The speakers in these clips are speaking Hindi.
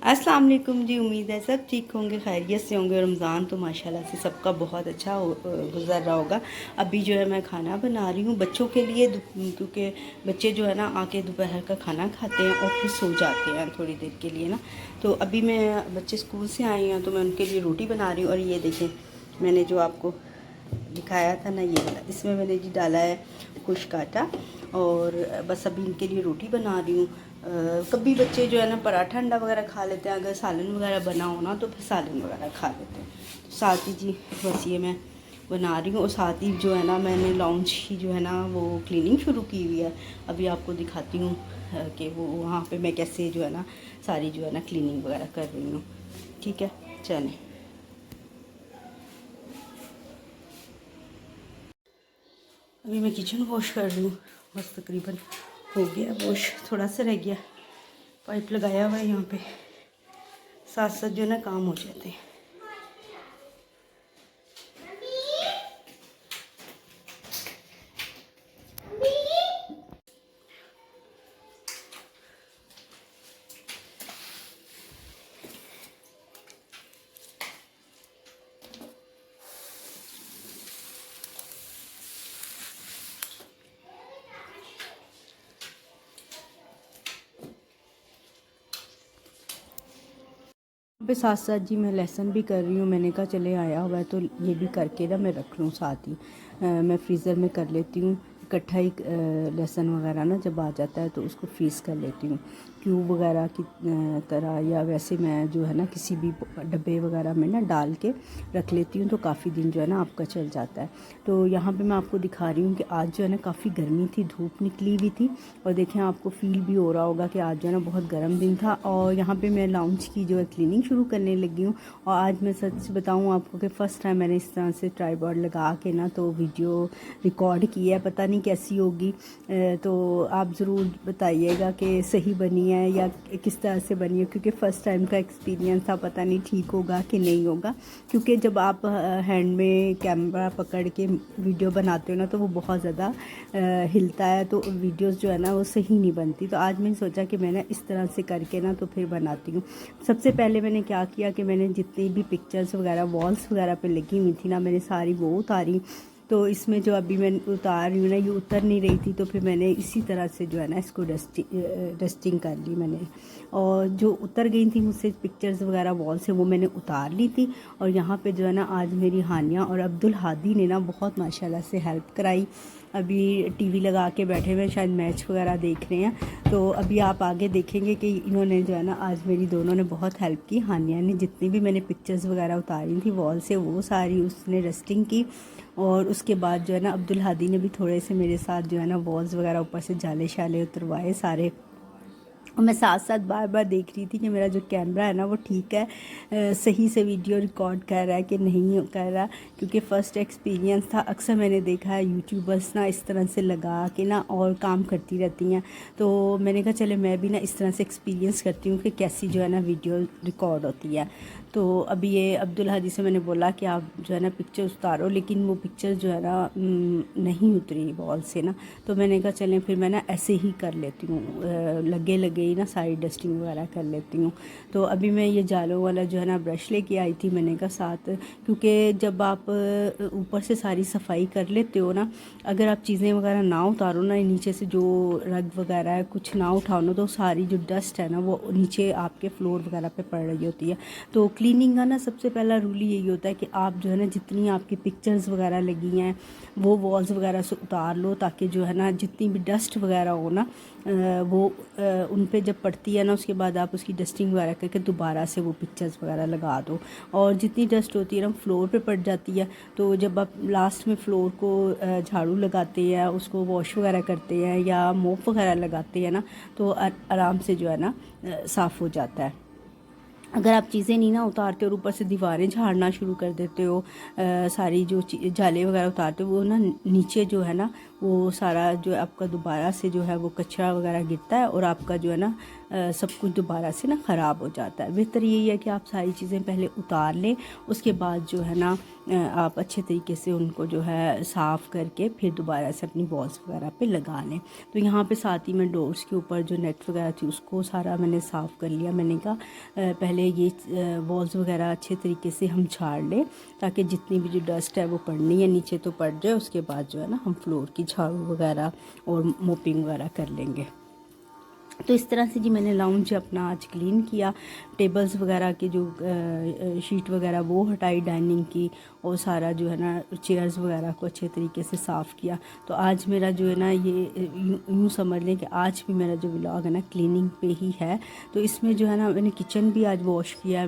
अस्सलाम वालेकुम जी। उम्मीद है सब ठीक होंगे, खैरियत से होंगे। रमज़ान तो माशाल्लाह से सबका बहुत अच्छा गुज़र रहा होगा। अभी जो है मैं खाना बना रही हूँ बच्चों के लिए, क्योंकि बच्चे जो है ना आके दोपहर का खाना खाते हैं और फिर सो जाते हैं थोड़ी देर के लिए ना। तो अभी मैं बच्चे स्कूल से आए हैं तो मैं उनके लिए रोटी बना रही हूँ। और ये देखें, मैंने जो आपको दिखाया था ना, ये वाला, इसमें मैंने जी डाला है खुश्क आटा। और बस अभी इनके लिए रोटी बना रही हूँ। कभी बच्चे जो है ना पराठा अंडा वगैरह खा लेते हैं, अगर सालन वगैरह बना हो ना तो फिर सालन वगैरह खा लेते हैं। तो साथ ही जी बस ये मैं बना रही हूँ। और साथ ही जो है ना मैंने लाउंज की जो है ना वो क्लीनिंग शुरू की हुई है। अभी आपको दिखाती हूँ कि वो वहाँ पे मैं कैसे जो है ना सारी जो है ना क्लीनिंग वगैरह कर रही हूँ। ठीक है, चलें। अभी मैं किचन वॉश कर रही हूँ, बस तकरीबन हो गया वॉश, थोड़ा सा रह गया। पाइप लगाया हुआ है यहाँ पे, साथ साथ जो है ना काम हो जाते हैं। पे साथ साथ जी मैं लहसुन भी कर रही हूँ। मैंने कहा चले आया हुआ है तो ये भी करके ना मैं रख लूँ साथ ही। मैं फ्रीज़र में कर लेती हूँ इकट्ठा ही। लहसुन वगैरह ना जब आ जाता है तो उसको फ्रीज़ कर लेती हूँ क्यूब वगैरह की तरह, या वैसे मैं जो है ना किसी भी डब्बे वगैरह में ना डाल के रख लेती हूँ तो काफ़ी दिन जो है ना आपका चल जाता है। तो यहाँ पे मैं आपको दिखा रही हूँ कि आज जो है ना काफ़ी गर्मी थी, धूप निकली हुई थी। और देखें आपको फील भी हो रहा होगा कि आज जो है ना बहुत गर्म दिन था। और यहाँ पे मैं लाउंज की जो है क्लीनिंग शुरू करने लगी हूँ। और आज मैं सच बताऊँ आपको कि फ़र्स्ट टाइम मैंने इस तरह से ट्राइपॉड लगा के ना तो वीडियो रिकॉर्ड की है। पता नहीं कैसी होगी, तो आप ज़रूर बताइएगा कि सही बनी है या किस तरह से बनी है, क्योंकि फ़र्स्ट टाइम का एक्सपीरियंस था, पता नहीं ठीक होगा कि नहीं होगा। क्योंकि जब आप हैंड में कैमरा पकड़ के वीडियो बनाते हो ना तो वो बहुत ज़्यादा हिलता है, तो वीडियोस जो है ना वो सही नहीं बनती। तो आज मैंने सोचा कि मैंने इस तरह से करके ना तो फिर बनाती हूँ। सबसे पहले मैंने क्या किया कि मैंने जितनी भी पिक्चर्स वगैरह वॉल्स वगैरह पे लगी हुई थी ना, मैंने सारी वो उतारी। तो इसमें जो अभी मैं उतार रही हूँ ना, ये उतर नहीं रही थी, तो फिर मैंने इसी तरह से जो है ना इसको डस्टिंग कर ली मैंने। और जो उतर गई थी मुझसे पिक्चर्स वगैरह वॉल से, वो मैंने उतार ली थी। और यहाँ पे जो है ना आज मेरी हानिया और अब्दुल हादी ने ना बहुत माशाल्लाह से हेल्प कराई। अभी टीवी लगा के बैठे हुए, शायद मैच वगैरह देख रहे हैं। तो अभी आप आगे देखेंगे कि इन्होंने जो है ना आज मेरी दोनों ने बहुत हेल्प की। हानिया ने जितनी भी मैंने पिक्चर्स वगैरह उतारी थी वॉल से वो सारी उसने डस्टिंग की। और उसके बाद जो है ना अब्दुल हादी ने भी थोड़े से मेरे साथ जो है ना वॉल्स वगैरह ऊपर से जाले शाले उतरवाए सारे। और मैं साथ साथ बार बार देख रही थी कि मेरा जो कैमरा है ना वो ठीक है, सही से वीडियो रिकॉर्ड कर रहा है कि नहीं कर रहा। क्योंकि फ़र्स्ट एक्सपीरियंस था। अक्सर मैंने देखा है यूट्यूबर्स ना इस तरह से लगा के ना और काम करती रहती हैं। तो मैंने कहा चले मैं भी ना इस तरह से एक्सपीरियंस करती हूँ कि कैसी जो है ना वीडियो रिकॉर्ड होती है। तो अभी ये अब्दुल हादी से मैंने बोला कि आप जो है ना पिक्चर उतारो, लेकिन वो पिक्चर जो है ना नहीं उतरी वॉल से ना। तो मैंने कहा चलें फिर मैं ना ऐसे ही कर लेती हूँ, लगे लगे ही ना सारी डस्टिंग वगैरह कर लेती हूँ। तो अभी मैं ये जालों वाला जो है ना ब्रश लेके आई थी मैंने कहा साथ, क्योंकि जब आप ऊपर से सारी सफाई कर लेते हो ना, अगर आप चीज़ें वगैरह ना उतारो ना, नीचे से जो रग वगैरह है कुछ ना उठाओ ना, तो सारी जो डस्ट है ना वो नीचे आपके फ्लोर वगैरह पे पड़ रही होती है। तो क्लीनिंग का ना सबसे पहला रूल यही होता है कि आप जो है ना जितनी आपकी पिक्चर्स वगैरह लगी हैं वो वॉल्स वगैरह से उतार लो, ताकि जो है ना जितनी भी डस्ट वगैरह हो ना वो उन पे जब पड़ती है ना उसके बाद आप उसकी डस्टिंग वगैरह करके दोबारा से वो पिक्चर्स वगैरह लगा दो। और जितनी डस्ट होती है ना फ्लोर पे पड़ जाती है, तो जब आप लास्ट में फ्लोर को झाड़ू लगाते हैं, उसको वॉश वगैरह करते हैं या मोप वगैरह लगाते हैं ना, तो आराम से जो है ना साफ़ हो जाता है। अगर आप चीज़ें नहीं ना उतारते और ऊपर से दीवारें झाड़ना शुरू कर देते हो, सारी जो जाले वगैरह उतारते हो, वो ना नीचे जो है ना वो सारा जो आपका दोबारा से जो है वो कचरा वगैरह गिरता है और आपका जो है ना सब कुछ दोबारा से ना ख़राब हो जाता है। बेहतर यही है कि आप सारी चीज़ें पहले उतार लें, उसके बाद जो है ना आप अच्छे तरीके से उनको जो है साफ़ करके फिर दोबारा से अपनी वॉल्स वगैरह पे लगा लें। तो यहाँ पे साथ ही में डोर्स के ऊपर जो नेट वगैरह थी उसको सारा मैंने साफ़ कर लिया। मैंने कहा पहले ये वॉल्स वगैरह अच्छे तरीके से हम झाड़ लें, ताकि जितनी भी जो डस्ट है वो पड़नी है नीचे तो पड़ जाए, उसके बाद जो है ना हम फ्लोर की झाड़ू वगैरह और मोपिंग वगैरह कर लेंगे। तो इस तरह से जी मैंने लाउंज अपना आज क्लीन किया। टेबल्स वगैरह की जो शीट वगैरह वो हटाई डाइनिंग की, और सारा जो है ना चेयर्स वगैरह को अच्छे तरीके से साफ़ किया। तो आज मेरा जो है ना ये यूँ समझ लें कि आज भी मेरा जो व्लॉग है ना क्लीनिंग पे ही है। तो इसमें जो है ना मैंने किचन भी आज वॉश किया,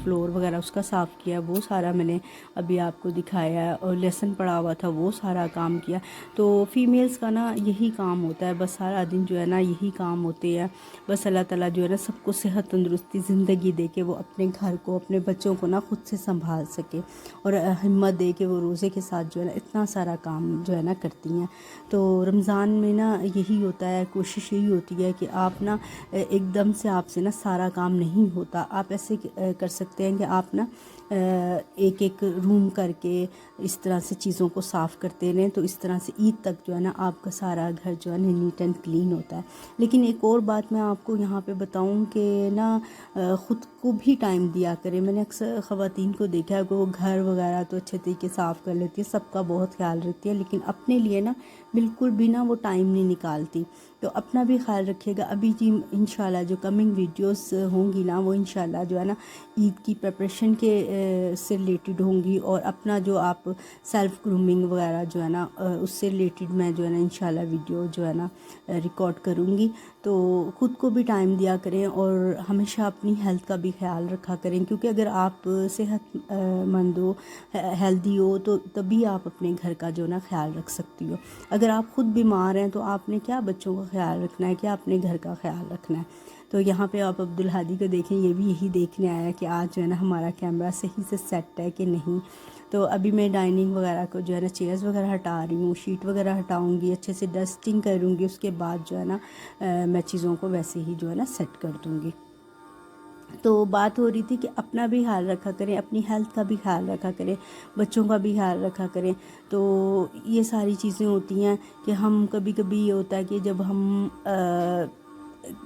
फ्लोर वगैरह उसका साफ़ किया, वो सारा मैंने अभी आपको दिखाया है, और लेसन पड़ा हुआ था वो सारा काम किया। तो फीमेल्स का ना यही काम होता है, बस सारा दिन जो है ना यही काम होते हैं। बस अल्लाह ताला जो है ना सबको सेहत तंदुरुस्ती ज़िंदगी दे के वो अपने घर को अपने बच्चों को ना खुद से संभाल सके, और हिम्मत दे के वो रोज़े के साथ जो है ना इतना सारा काम जो है ना करती हैं। तो रमज़ान में ना यही होता है, कोशिश यही होती है कि आप ना एकदम से आपसे ना सारा काम नहीं होता। आप ऐसे कर सकते हैं कि आप ना एक एक रूम करके इस तरह से चीज़ों को साफ़ करते रहें, तो इस तरह से ईद तक जो है ना आपका सारा घर जो है ना नीट एंड क्लीन होता है। लेकिन एक और बात मैं आपको यहाँ पे बताऊँ कि ना ख़ुद को भी टाइम दिया करें। मैंने अक्सर ख़वातीन को देखा है कि वो घर वगैरह तो अच्छे तरीके साफ़ कर लेती है, सबका बहुत ख्याल रखती है, लेकिन अपने लिए ना बिल्कुल भी ना वो टाइम नहीं निकालती। तो अपना भी ख्याल रखिएगा। अभी जी इंशाल्लाह जो कमिंग वीडियोस होंगी ना वो इंशाल्लाह जो है ना ईद की प्रिपरेशन के से रिलेटेड होंगी, और अपना जो आप सेल्फ़ ग्रूमिंग वगैरह जो है ना उससे रिलेटेड मैं जो है ना इंशाल्लाह वीडियो जो है ना रिकॉर्ड करूँगी। तो ख़ुद को भी टाइम दिया करें, और हमेशा अपनी हेल्थ का भी ख्याल रखा करें, क्योंकि अगर आप सेहतमंद हो, हेल्दी हो, तो तभी आप अपने घर का जो ना ख्याल रख सकती हो। अगर आप ख़ुद बीमार हैं तो आपने क्या बच्चों का ख्याल रखना है, क्या अपने घर का ख्याल रखना है। तो यहाँ पे आप अब्दुल हादी को देखें, ये भी यही देखने आया कि आज जो है ना हमारा कैमरा सही से सेट है कि नहीं। तो अभी मैं डाइनिंग वगैरह को जो है ना चेयर्स वगैरह हटा रही हूँ, शीट वगैरह हटाऊँगी, अच्छे से डस्टिंग करूँगी, उसके बाद जो है ना मैं चीज़ों को वैसे ही जो है ना सेट कर दूँगी। तो बात हो रही थी कि अपना भी ख्याल रखा करें, अपनी हेल्थ का भी ख्याल रखा करें, बच्चों का भी ख्याल रखा करें। तो ये सारी चीज़ें होती हैं कि हम कभी कभी ये होता है कि जब हम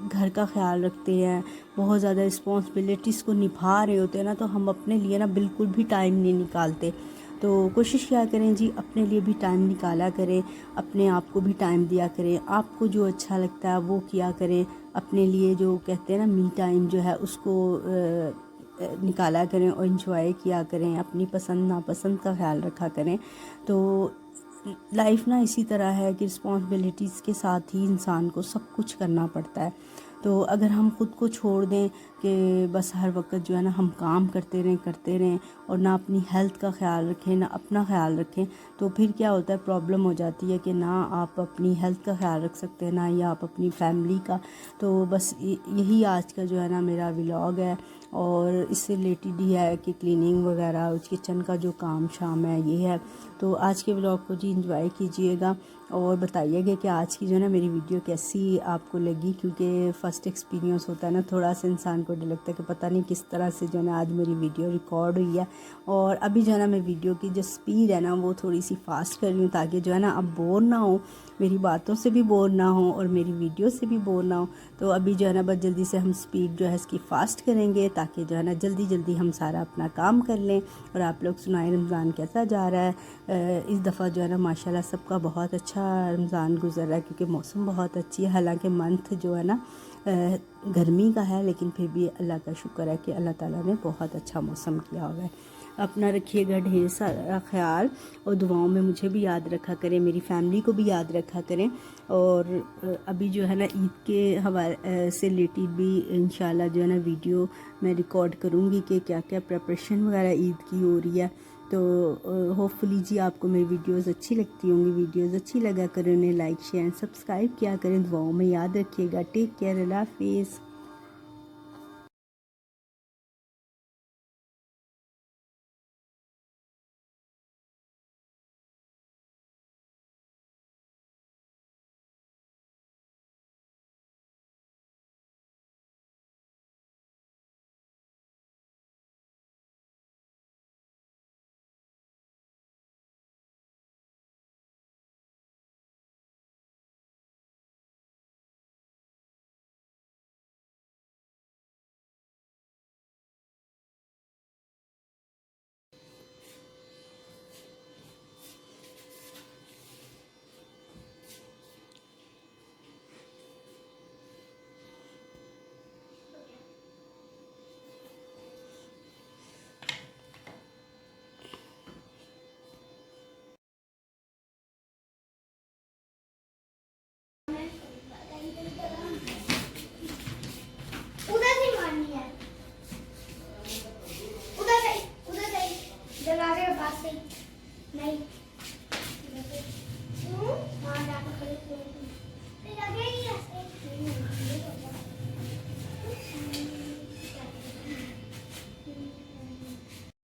घर का ख्याल रखते हैं, बहुत ज़्यादा रिस्पॉन्सिबिलिटीज़ को निभा रहे होते हैं ना, तो हम अपने लिए ना बिल्कुल भी टाइम नहीं निकालते। तो कोशिश क्या करें जी, अपने लिए भी टाइम निकाला करें, अपने आप को भी टाइम दिया करें, आपको जो अच्छा लगता है वो किया करें। अपने लिए जो कहते हैं ना मी टाइम जो है उसको निकाला करें और इन्जॉय किया करें, अपनी पसंद नापसंद का ख्याल रखा करें। तो लाइफ ना इसी तरह है कि रिस्पॉन्सिबिलिटीज़ के साथ ही इंसान को सब कुछ करना पड़ता है। तो अगर हम ख़ुद को छोड़ दें कि बस हर वक्त जो है ना हम काम करते रहें और ना अपनी हेल्थ का ख्याल रखें, ना अपना ख्याल रखें, तो फिर क्या होता है, प्रॉब्लम हो जाती है कि ना आप अपनी हेल्थ का ख्याल रख सकते हैं, ना ही आप अपनी फैमिली का। तो बस यही आज का जो है ना मेरा व्लॉग है, और इससे रिलेटेड ही है कि क्लीनिंग वगैरह किचन का जो काम शाम है ये है। तो आज के व्लॉग को जी एंजॉय कीजिएगा, और बताइएगा कि आज की जो है ना मेरी वीडियो कैसी आपको लगी, क्योंकि फ़र्स्ट एक्सपीरियंस होता है ना, थोड़ा सा इंसान को डर लगता है कि पता नहीं किस तरह से जो है ना आज मेरी वीडियो रिकॉर्ड हुई है। और अभी जो है ना मैं वीडियो की जो स्पीड है ना वो थोड़ी सी फास्ट कर रही हूँ, ताकि जो है ना अब बोर ना हो, मेरी बातों से भी बोर ना हो और मेरी वीडियो से भी बोर ना हो। तो अभी जो है ना बस जल्दी से हम स्पीड जो है इसकी फ़ास्ट करेंगे, ताकि जो है ना जल्दी जल्दी हम सारा अपना काम कर लें। और आप लोग सुनाएं रमज़ान कैसा जा रहा है। इस दफ़ा जो है ना माशाल्लाह सबका बहुत अच्छा रमज़ान गुजर रहा है, क्योंकि मौसम बहुत अच्छी है। हालांकि मंथ जो है ना गर्मी का है, लेकिन फिर भी अल्लाह का शुक्र है कि अल्लाह ताला ने बहुत अच्छा मौसम किया हुआ है। अपना रखिएगा ढेर सारा ख्याल, और दुआओं में मुझे भी याद रखा करें, मेरी फैमिली को भी याद रखा करें। और अभी जो है ना ईद के हवाले से रिलेटेड भी इंशाल्लाह जो है ना वीडियो मैं रिकॉर्ड करूँगी कि क्या क्या प्रिपरेशन वगैरह ईद की हो रही है। तो होपफुली जी आपको मेरी वीडियोस अच्छी लगती होंगी। वीडियोस अच्छी लगा करें उन्हें लाइक शेयर सब्सक्राइब किया करें। दुआओं में याद रखिएगा। टेक केयर, अल्लाह हाफिज़।